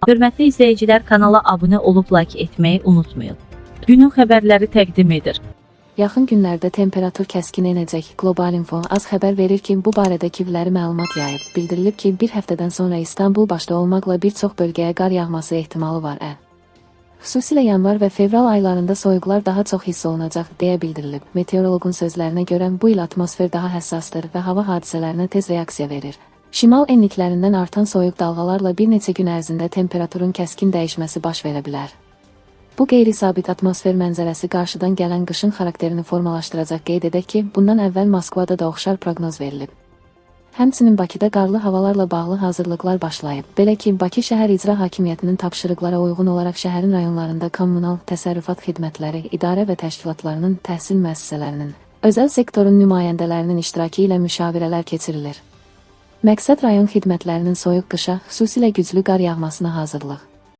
Hörmətli izləyicilər, kanala abunə olub like etməyi unutmayın. Günün xəbərləri təqdim edir. Yaxın günlərdə temperatur kəskin enəcək. Global Info az xəbər verir ki, bu barədə Kivləri məlumat yayıb. Bildirilib ki, bir həftədən sonra İstanbul başda olmaqla bir çox bölgəyə qar yağması ehtimalı var. Xüsusilə yanvar və fevral aylarında soyuqlar daha çox hiss olunacaq, deyə bildirilib. Meteoroloqun sözlərinə görə bu il atmosfer daha həssasdır və hava hadisələrinə tez reaksiya verir. Şimal enliklərindən artan soyuq dalğalarla bir neçə gün ərzində temperaturun kəskin dəyişməsi baş verə bilər. Bu qeyri-sabit atmosfer mənzərəsi qarşıdan gələn qışın xarakterini formalaşdıracaq. Qeyd edək ki, bundan əvvəl Moskvada da oxşar proqnoz verilib. Həmçinin Bakıda qarlı havalarla bağlı hazırlıqlar başlayıb. Belə ki, Bakı şəhər icra hakimiyyətinin tapşırıqlara uyğun olaraq şəhərin rayonlarında kommunal təsərrüfat xidmətləri, idarə və təşkilatlarının, təhsil müəssisələrinin, özəl sektorun nümayəndələrinin iştirakı ilə müşavirələr keçirilir. Məqsəd rayon xidmətlərinin soyuq qışa, xüsusilə güclü qar yağmasına hazırlıq.